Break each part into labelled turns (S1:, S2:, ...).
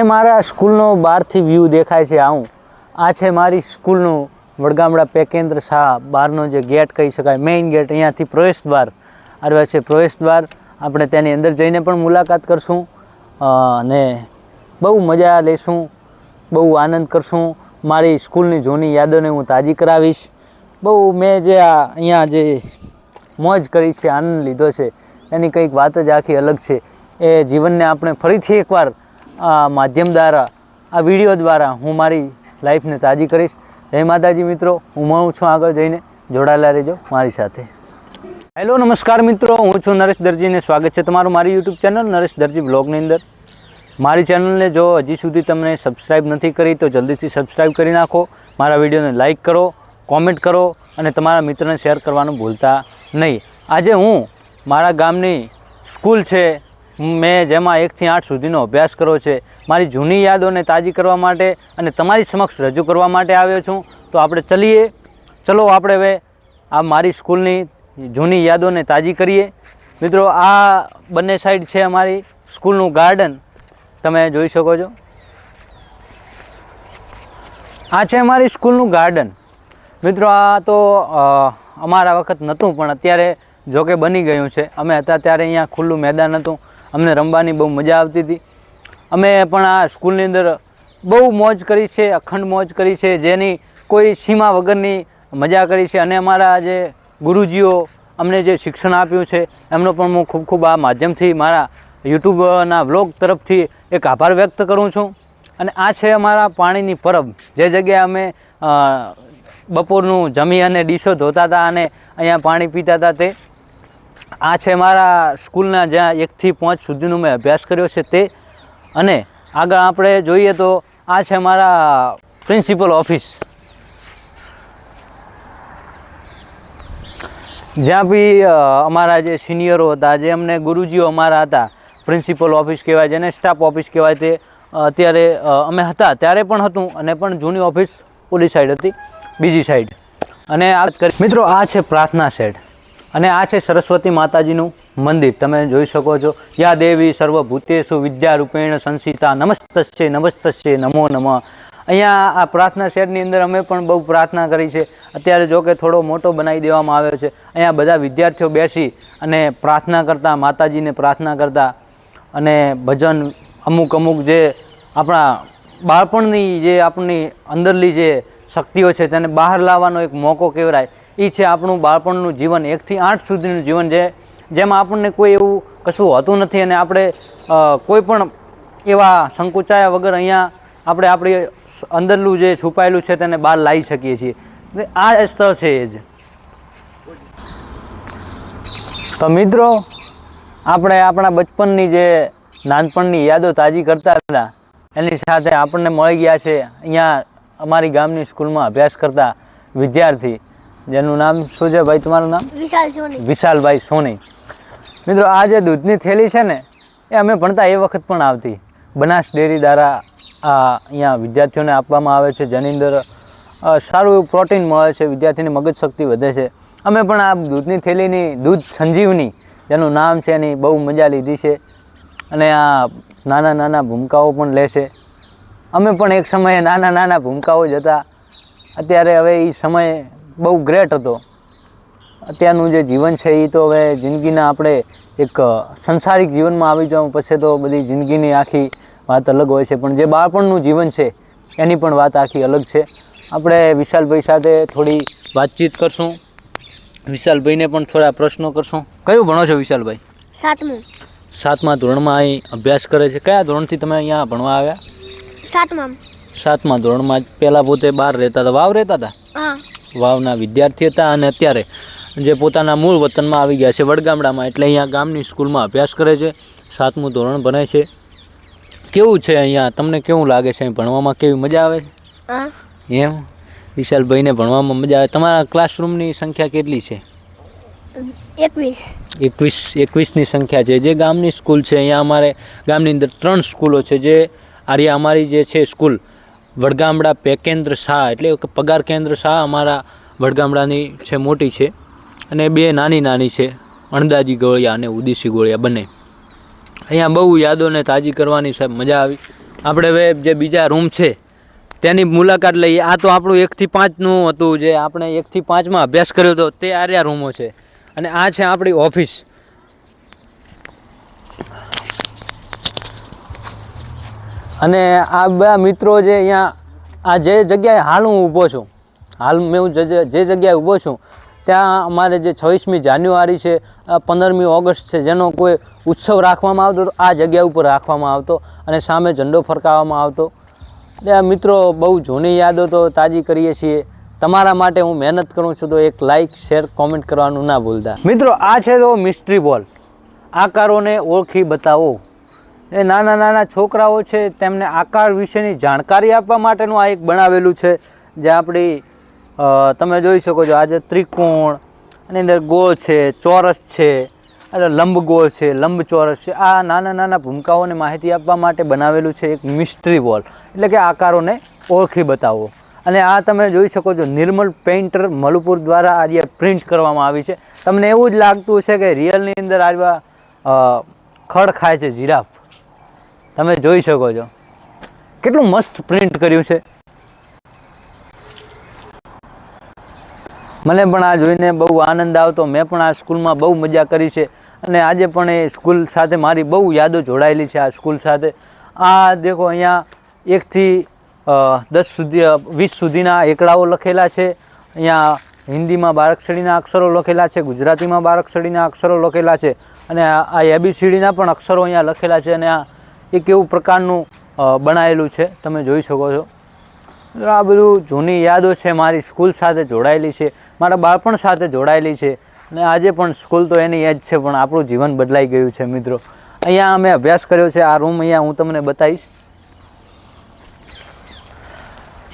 S1: મારા સ્કૂલનો બહારથી વ્યૂ દેખાય છે આ છે મારી સ્કૂલનું વડગામડા પેકેન્દ્ર શાહ બહારનો જે ગેટ કહી શકાય, મેઇન ગેટ. અહીંયાથી પ્રવેશ દ્વાર આવ્યા છે. પ્રવેશ દ્વાર આપણે તેની અંદર જઈને પણ મુલાકાત કરશું અને બહુ મજા લઈશું, બહુ આનંદ કરશું. મારી સ્કૂલની જૂની યાદોને હું તાજી કરાવીશ. બહુ મેં જે અહીંયા જે મોજ કરી છે, આનંદ લીધો છે, એની કંઈક વાત જ આખી અલગ છે. એ જીવનને આપણે ફરીથી એકવાર આ માધ્યમ દ્વારા, આ વિડીયો દ્વારા હું મારી લાઈફને તાજી કરીશ. જય માતાજી મિત્રો, હું મળું છું આગળ જઈને, જોડાયેલા રહેજો મારી સાથે. હેલો નમસ્કાર મિત્રો, હું છું નરેશ દરજીને સ્વાગત છે તમારું મારી યુટ્યુબ ચેનલ નરેશ દરજી બ્લોગની અંદર. મારી ચેનલને જો હજી સુધી તમને સબસ્ક્રાઈબ નથી કરી તો જલ્દીથી સબસ્ક્રાઈબ કરી નાખો. મારા વિડીયોને લાઇક કરો, કોમેન્ટ કરો અને તમારા મિત્રને શેર કરવાનું ભૂલતા નહીં. આજે હું મારા ગામની સ્કૂલ છે, મેં જેમાં 1 થી 8 સુધીનો અભ્યાસ કર્યો છે, મારી જૂની યાદોને તાજી કરવા માટે અને તમારી સમક્ષ રજૂ કરવા માટે આવ્યો છું. તો આપણે ચલો આપણે હવે આ મારી સ્કૂલની જૂની યાદોને તાજી કરીએ. મિત્રો, આ બંને સાઈડ છે અમારી સ્કૂલનું ગાર્ડન, તમે જોઈ શકો છો. આ છે અમારી સ્કૂલનું ગાર્ડન. મિત્રો, આ તો અમારા વખત નહોતું પણ અત્યારે જોકે બની ગયું છે. અમે હતા ત્યારે અહીંયા ખુલ્લું મેદાન હતું, અમને રમવાની બહુ મજા આવતી હતી. અમે પણ આ સ્કૂલની અંદર બહુ મોજ કરી છે, અખંડ મોજ કરી છે, જેની કોઈ સીમા વગરની મજા કરી છે. અને અમારા જે ગુરુજીઓ અમને જે શિક્ષણ આપ્યું છે એમનો પણ હું ખૂબ ખૂબ આ માધ્યમથી મારા યુટ્યુબના વ્લોગ તરફથી એક આભાર વ્યક્ત કરું છું. અને આ છે અમારા પાણીની પરબ, જે જગ્યાએ અમે બપોરનું જમી અને ડીશો ધોતા હતા અને અહીંયા પાણી પીતા હતા તે. આ છે મારા સ્કૂલના જ્યાં 1 થી 5 સુધીનું મેં અભ્યાસ કર્યો છે તે. અને આગળ આપણે જોઈએ તો આ છે મારા પ્રિન્સિપલ ઓફિસ, જ્યાં બી અમારા જે સિનિયરો હતા, જે અમને ગુરુજીઓ અમારા હતા, પ્રિન્સિપલ ઓફિસ કહેવાય, જેને સ્ટાફ ઓફિસ કહેવાય, તે અત્યારે અમે હતા ત્યારે પણ હતું. અને પણ જૂની ઓફિસ ઓલી સાઈડ હતી, બીજી સાઈડ. અને મિત્રો, આ છે પ્રાર્થના શેડ અને આ છે સરસ્વતી માતાજીનું મંદિર, તમે જોઈ શકો છો. યા દેવી સર્વભૂતેષુ વિદ્યારૂપેણ સંસ્થિતા નમસ્તસ્ય નમસ્તસ્ય નમો નમઃ. અહીંયા આ પ્રાર્થના શેડની અંદર અમે પણ બહુ પ્રાર્થના કરી છે. અત્યારે જો કે થોડો મોટો બનાવી દેવામાં આવ્યો છે. અહીંયા બધા વિદ્યાર્થીઓ બેસી અને પ્રાર્થના કરતા, માતાજીને પ્રાર્થના કરતા અને ભજન, અમુક જે આપણા બાળપણની જે આપણી અંદરલી જે શક્તિઓ છે તેને બહાર લાવવાનો એક મોકો કહેવાય. એ છે આપણું બાળપણનું જીવન, 1 થી 8 સુધીનું જીવન, જેમાં આપણને કોઈ એવું કશું હોતું નથી અને આપણે કોઈ પણ એવા સંકોચાયા વગર અહીંયા આપણે આપણી અંદરનું જે છુપાયેલું છે તેને બહાર લાવી શકીએ છીએ. આ સ્થળ છે એ જ. તો મિત્રો, આપણે આપણા બચપનની જે નાનપણની યાદો તાજી કરતા હતા એની સાથે આપણને મળી ગયા છે અહીંયા અમારી ગામની સ્કૂલમાં અભ્યાસ કરતા વિદ્યાર્થી, જેનું નામ શું છે ભાઈ, તમારું નામ? વિશાલભાઈ સોની. મિત્રો, આ જે દૂધની થેલી છે ને એ અમે ભણતા એ વખત પણ આવતી. બનાસ ડેરી દ્વારા અહીંયા વિદ્યાર્થીઓને આપવામાં આવે છે, જેની અંદર સારું એવું પ્રોટીન મળે છે, વિદ્યાર્થીની મગજ શક્તિ વધે છે. અમે પણ આ દૂધની થેલીની દૂધ સંજીવની જેનું નામ છે એની બહુ મજા લીધી છે. અને આ નાના નાના ભૂમકાઓ પણ લે છે. અમે પણ એક સમયે નાના ભૂમકાઓ જ હતા. અત્યારે હવે એ સમય બહુ ગ્રેટ હતો. અત્યારનું જે જીવન છે એ તો હવે જિંદગીના આપણે એક સંસારિક જીવનમાં આવી જાઉં પછી તો બધી જિંદગીની આખી વાત અલગ હોય છે, પણ જે બાળપણનું જીવન છે એની પણ વાત આખી અલગ છે. આપણે વિશાલભાઈ સાથે થોડી વાતચીત કરશું, વિશાલભાઈને પણ થોડા પ્રશ્નો કરશું. કયું ભણો છો વિશાલભાઈ? 7મા ધોરણમાં અહીં અભ્યાસ કરે છે. કયા ધોરણથી તમે અહીંયા ભણવા આવ્યા? 7મા ધોરણમાં. પહેલાં પોતે બહાર રહેતા હતા, વાવ રહેતા હતા? વાવના વિદ્યાર્થી હતા અને અત્યારે જે પોતાના મૂળ વતનમાં આવી ગયા છે વડગામડામાં, એટલે અહીંયા ગામની સ્કૂલમાં અભ્યાસ કરે છે. 7મું ધોરણ ભણે છે. કેવું છે અહીંયા, તમને કેવું લાગે છે ભણવામાં? કેવી મજા આવે છે? એમ વિશાલભાઈને ભણવામાં મજા આવે. તમારા ક્લાસરૂમની સંખ્યા કેટલી છે? 21ની સંખ્યા છે. જે ગામની સ્કૂલ છે, અહીંયા અમારે ગામની અંદર 3 સ્કૂલો છે. જે આર્યા અમારી જે છે સ્કૂલ વડગામડા પેકેન્દ્ર શાહ, એટલે પગાર કેન્દ્ર શાહ અમારા વડગામડાની છે, મોટી છે. અને 2 નાની છે, અણદાજી ગોળિયા અને ઉદીસી ગોળિયા બંને. અહીંયા બહુ યાદોને તાજી કરવાની સાહેબ મજા આવી. આપણે હવે જે બીજા રૂમ છે તેની મુલાકાત લઈએ. આ તો આપણું 1 થી 5નું હતું, જે આપણે 1 થી 5માં અભ્યાસ કર્યો હતો તે આ રૂમો છે. અને આ છે આપણી ઓફિસ. અને આ બધા મિત્રો જે અહીંયા આ જે જગ્યાએ હાલ હું ઊભો છું, હાલ મેં જે જગ્યાએ ઊભો છું ત્યાં અમારે જે 26મી જાન્યુઆરી છે, 15મી ઓગસ્ટ છે, જેનો કોઈ ઉત્સવ રાખવામાં આવતો તો આ જગ્યા ઉપર રાખવામાં આવતો અને સામે ઝંડો ફરકાવવામાં આવતો. એટલે મિત્રો બહુ જૂની યાદો તો તાજી કરીએ છીએ. તમારા માટે હું મહેનત કરું છું, તો એક લાઇક શેર કોમેન્ટ કરવાનું ના ભૂલતા. મિત્રો આ છે તો મિસ્ટ્રી બોલ. આકારોને ઓળખી બતાવો. એ નાના નાના છોકરાઓ છે તેમને આકાર વિશેની જાણકારી આપવા માટેનું આ એક બનાવેલું છે, જે આપણી તમે જોઈ શકો છો. આજે ત્રિકોણ, એની અંદર ગોળ છે, ચોરસ છે, એટલે લંબગોળ છે, લંબચોરસ છે. આ નાના નાના ભૂમિકાઓને માહિતી આપવા માટે બનાવેલું છે એક મિસ્ટ્રી બોલ, એટલે કે આકારોને ઓળખી બતાવો. અને આ તમે જોઈ શકો છો નિર્મલ પેઇન્ટર મલુપુર દ્વારા આજે પ્રિન્ટ કરવામાં આવી છે. તમને એવું જ લાગતું હશે કે રિયલની અંદર આવા ખડ ખાય છે જીરાફ. તમે જોઈ શકો છો કેટલું મસ્ત પ્રિન્ટ કર્યું છે. મને પણ આ જોઈને બહુ આનંદ આવતો. મેં પણ આ સ્કૂલમાં બહુ મજા કરી છે અને આજે પણ એ સ્કૂલ સાથે મારી બહુ યાદો જોડાયેલી છે આ સ્કૂલ સાથે. આ દેખો અહીંયા 1 થી 10 સુધી 20 સુધીના એકડાઓ લખેલા છે. અહીંયા હિન્દીમાં બારાક્ષરીના અક્ષરો લખેલા છે, ગુજરાતીમાં બારાક્ષરીના અક્ષરો લખેલા છે અને આ ABCDના પણ અક્ષરો અહીંયા લખેલા છે. અને આ એક એવું પ્રકારનું બનાવેલું છે, તમે જોઈ શકો છો. આ બધું જૂની યાદો છે, મારી સ્કૂલ સાથે જોડાયેલી છે, મારા બાળપણ સાથે જોડાયેલી છે. અને આજે પણ સ્કૂલ તો એની યાદ છે, પણ આપણું જીવન બદલાઈ ગયું છે મિત્રો. અહીંયા અમે અભ્યાસ કર્યો છે. આ રૂમ અહીંયા હું તમને બતાવીશ.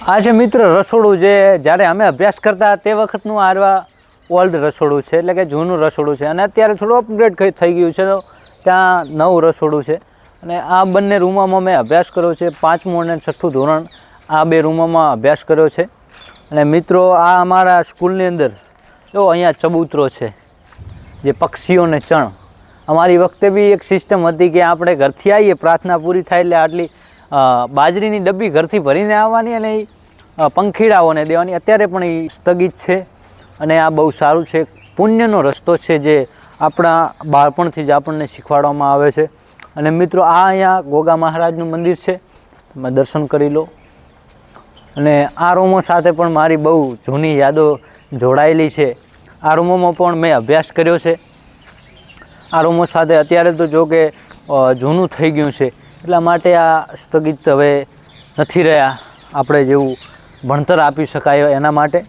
S1: આ છે મિત્ર રસોડું, જે જ્યારે અમે અભ્યાસ કરતા તે વખતનું આરવા ઓલ્ડ રસોડું છે, એટલે કે જૂનું રસોડું છે. અને અત્યારે થોડું અપગ્રેડ થઈ ગયું છે, તો ત્યાં નવું રસોડું છે. અને આ બંને રૂમોમાં મેં અભ્યાસ કર્યો છે. 5મું અને 6થું ધોરણ આ 2 રૂમોમાં અભ્યાસ કર્યો છે. અને મિત્રો આ અમારા સ્કૂલની અંદર જો અહીંયા ચબૂતરો છે, જે પક્ષીઓને ચણ. અમારી વખતે બી એક સિસ્ટમ હતી કે આપણે ઘરથી આવીએ, પ્રાર્થના પૂરી થાય એટલે આટલી બાજરીની ડબ્બી ઘરથી ભરીને આવવાની અને એ પંખીડાઓને દેવાની. અત્યારે પણ એ સ્થગિત છે અને આ બહુ સારું છે. પુણ્યનો રસ્તો છે જે આપણા બાળપણથી જ આપણને શીખવાડવામાં આવે છે. અને મિત્રો આ અહીંયા ગોગા મહારાજનું મંદિર છે, તમે દર્શન કરી લો. અને આ રૂમો સાથે પણ મારી બહુ જૂની યાદો જોડાયેલી છે. આ રૂમોમાં પણ મેં અભ્યાસ કર્યો છે. આ રૂમો સાથે અત્યારે તો જો કે જૂનું થઈ ગયું છે, એટલા માટે આ સ્થગિત હવે નથી રહ્યા, આપણે જેવું ભણતર આપી શકાય એના માટે.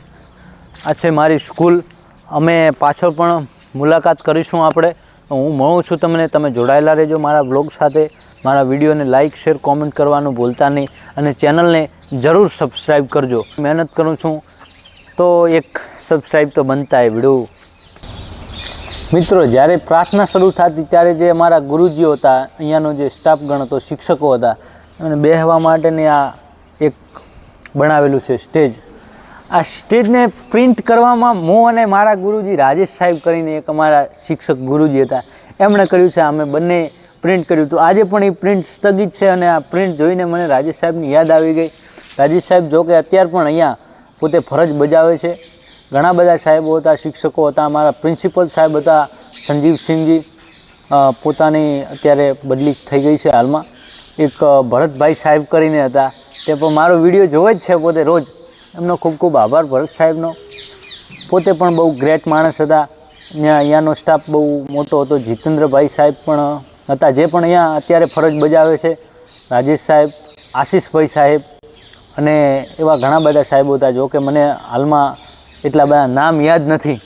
S1: આ છે મારી સ્કૂલ. અમે પાછળ પણ મુલાકાત કરીશું આપણે. હું મળું છું તમને. તમે જોડાયેલા રહેજો મારા બ્લોગ સાથે. મારા વિડીયોને લાઇક શેર કોમેન્ટ કરવાનું ભૂલતા નહીં અને ચેનલને જરૂર સબસ્ક્રાઈબ કરજો. મહેનત કરું છું તો એક સબસ્ક્રાઈબ તો બનતા એ વિડીયો. મિત્રો જ્યારે પ્રાર્થના શરૂ થતી ત્યારે જે અમારા ગુરુજીઓ હતા, અહીંયાનો જે સ્ટાફગણ હતો, શિક્ષકો હતા, અને બેસવા માટેની આ એક બનાવેલું છે સ્ટેજ. આ સ્ટેજને પ્રિન્ટ કરવામાં હું અને મારા ગુરુજી રાજેશ સાહેબ કરીને એક અમારા શિક્ષક ગુરુજી હતા, એમણે કર્યું છે. અમે બંને પ્રિન્ટ કર્યું હતું. આજે પણ એ પ્રિન્ટ સ્થગિત છે અને આ પ્રિન્ટ જોઈને મને રાજેશ સાહેબની યાદ આવી ગઈ. રાજેશ સાહેબ જો કે અત્યારે પણ અહીંયા પોતે ફરજ બજાવે છે. ઘણા બધા સાહેબો હતા, શિક્ષકો હતા. અમારા પ્રિન્સિપલ સાહેબ હતા સંજીવસિંહજી, પોતાની અત્યારે બદલી થઈ ગઈ છે હાલમાં. એક ભરતભાઈ સાહેબ કરીને હતા, તે પણ મારો વિડીયો જોવે જ છે પોતે રોજ. એમનો ખૂબ ખૂબ આભાર ભરત સાહેબનો. પોતે પણ બહુ ગ્રેટ માણસ હતા. અહીંયાનો સ્ટાફ બહુ મોટો હતો. જીતેન્દ્રભાઈ સાહેબ પણ હતા, જે પણ અહીંયા અત્યારે ફરજ બજાવે છે. રાજેશ સાહેબ, આશીષભાઈ સાહેબ અને એવા ઘણા બધા સાહેબો હતા. જો કે મને હાલમાં એટલા બધા નામ યાદ નથી.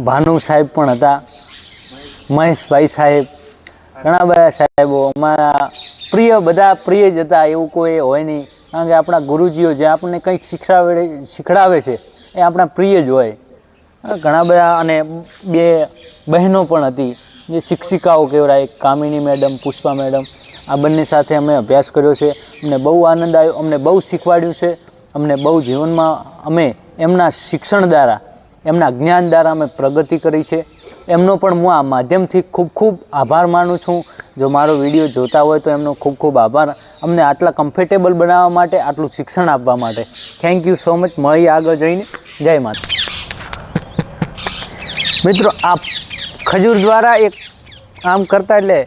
S1: ભાનુ સાહેબ પણ હતા, મહેશભાઈ સાહેબ, ઘણા બધા સાહેબો અમારા પ્રિય, બધા પ્રિય જ હતા. એવું કોઈ હોય નહીં, કારણ કે આપણા ગુરુજીઓ જે આપણને કંઈક શીખડાવે છે એ આપણા પ્રિય જ હોય. ઘણા બધા. અને 2 બહેનો પણ હતી જે શિક્ષિકાઓ કહેવાય, કામિની મેડમ, પુષ્પા મેડમ. આ બંને સાથે અમે અભ્યાસ કર્યો છે. અમને બહુ આનંદ આવ્યો, અમને બહુ શીખવાડ્યું છે. અમને બહુ જીવનમાં અમે એમના શિક્ષણ દ્વારા, એમના જ્ઞાન દ્વારા અમે પ્રગતિ કરી છે. એમનો પણ હું આ માધ્યમથી ખૂબ ખૂબ આભાર માનું છું. જો મારો વિડીયો જોતા હોય તો એમનો ખૂબ ખૂબ આભાર, અમને આટલા કમ્ફર્ટેબલ બનાવવા માટે, આટલું શિક્ષણ આપવા માટે. Thank you so much. મળીએ આગળ જઈને. જય માતા. મિત્રો, આ ખજૂર દ્વારા એક આમ કરતા એટલે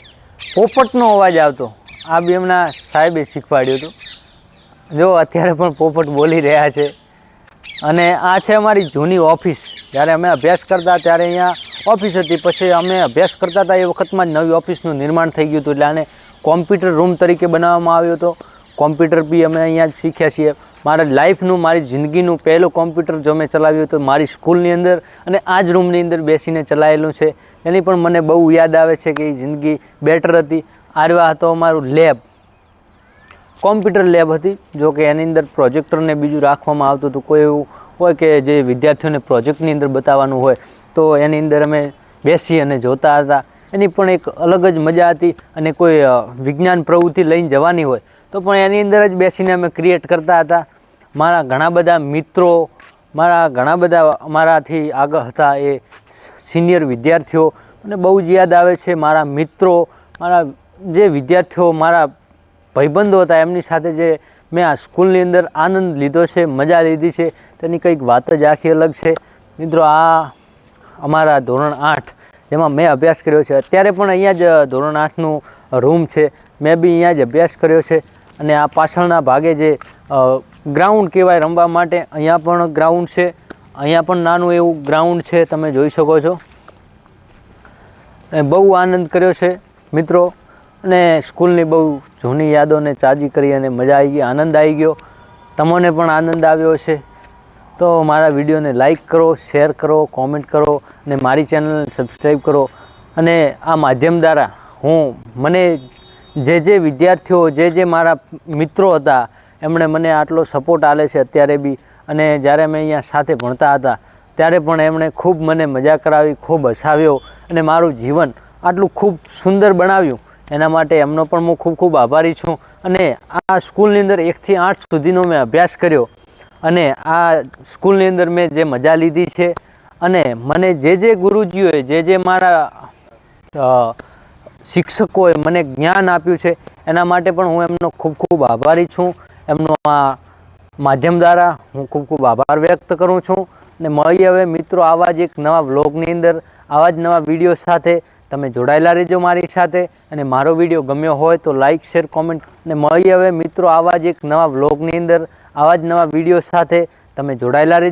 S1: પોપટનો અવાજ આવતો. આ બી એમના સાહેબે શીખવાડ્યું હતું. જો અત્યારે પણ પોપટ બોલી રહ્યા છે. અને આ છે અમારી જૂની ઓફિસ. જ્યારે અમે અભ્યાસ કરતા ત્યારે અહીંયા ઓફિસ હતી. પછી અમે અભ્યાસ કરતા હતા એ વખતમાં જ નવી ઓફિસનું નિર્માણ થઈ ગયું હતું. એટલે આને કોમ્પ્યુટર રૂમ તરીકે બનાવવામાં આવ્યો હતો. કોમ્પ્યુટર બી અમે અહીંયા જ શીખ્યા છીએ. મારા લાઈફનું, મારી જિંદગીનું પહેલું કોમ્પ્યુટર જો મેં ચલાવ્યું હતું મારી સ્કૂલની અંદર, અને આ જ રૂમની અંદર બેસીને ચલાવેલું છે. એની પણ મને બહુ યાદ આવે છે કે એ જિંદગી બેટર હતી. આરવા હતો અમારું લેબ, કોમ્પ્યુટર લેબ હતી. જો કે એની અંદર પ્રોજેક્ટરને બીજું રાખવામાં આવતું હતું. કોઈ એવું હોય કે જે વિદ્યાર્થીઓને પ્રોજેક્ટની અંદર બતાવવાનું હોય તો એની અંદર અમે બેસી અને જોતા હતા. એની પણ એક અલગ જ મજા હતી. અને કોઈ વિજ્ઞાન પ્રવૃત્તિ લઈને જવાની હોય તો પણ એની અંદર જ બેસીને અમે ક્રિએટ કરતા હતા. મારા ઘણા બધા મિત્રો, મારા ઘણા બધા અમારાથી આગળ હતા એ સિનિયર વિદ્યાર્થીઓ મને બહુ જ યાદ આવે છે. મારા મિત્રો, મારા જે વિદ્યાર્થીઓ, મારા ભાઈબંધો હતા, એમની સાથે જે મેં આ સ્કૂલની અંદર આનંદ લીધો છે, મજા લીધી છે, તેની કંઈક વાત જ આખી અલગ છે. મિત્રો, આ અમારા ધોરણ 8 જેમાં મેં અભ્યાસ કર્યો છે. અત્યારે પણ અહીંયા જ ધોરણ 8નું રૂમ છે. મેં બી અહીંયા જ અભ્યાસ કર્યો છે. અને આ પાછળના ભાગે જે ગ્રાઉન્ડ કહેવાય રમવા માટે, અહીંયા પણ ગ્રાઉન્ડ છે. અહીંયા પણ નાનું એવું ગ્રાઉન્ડ છે, તમે જોઈ શકો છો. બહુ આનંદ કર્યો છે મિત્રો. અને સ્કૂલની બહુ જૂની યાદોને તાજી કરી અને મજા આવી ગઈ, આનંદ આવી ગયો. તમને પણ આનંદ આવ્યો છે તો મારા વિડીયોને લાઈક કરો, શેર કરો, કોમેન્ટ કરો અને મારી ચેનલને સબસ્ક્રાઈબ કરો. અને આ માધ્યમ દ્વારા મને જે વિદ્યાર્થીઓ, જે મારા મિત્રો હતા, એમણે મને આટલો સપોર્ટ આલે છે અત્યારે બી. અને જ્યારે મેં અહીંયા સાથે ભણતા હતા ત્યારે પણ એમણે ખૂબ મને મજા કરાવી, ખૂબ હસાવ્યો અને મારું જીવન આટલું ખૂબ સુંદર બનાવ્યું. એના માટે એમનો પણ હું ખૂબ ખૂબ આભારી છું. અને આ સ્કૂલની અંદર 1 થી 8 સુધીનો મેં અભ્યાસ કર્યો. અને આ સ્કૂલની અંદર મેં જે મજા લીધી છે, અને મને જે ગુરુજીઓએ, જે મારા શિક્ષકોએ મને જ્ઞાન આપ્યું છે, એના માટે પણ હું એમનો ખૂબ ખૂબ આભારી છું. એમનો આ માધ્યમ દ્વારા હું ખૂબ ખૂબ આભાર વ્યક્ત કરું છું. અને મળીએ હવે મિત્રો આવા જ એક નવા વ્લોગની અંદર, આવા જ નવા વિડીયો સાથે. તમે જોડાયેલા રહેજો મારી સાથે. અને મારો વિડીયો ગમ્યો હોય તો લાઈક, શેર, કોમેન્ટ. અને મળીએ હવે મિત્રો આવા જ એક નવા વ્લોગની અંદર, આવા જ નવા વિડીયો સાથે. તમે જોડાયેલા રહેજો.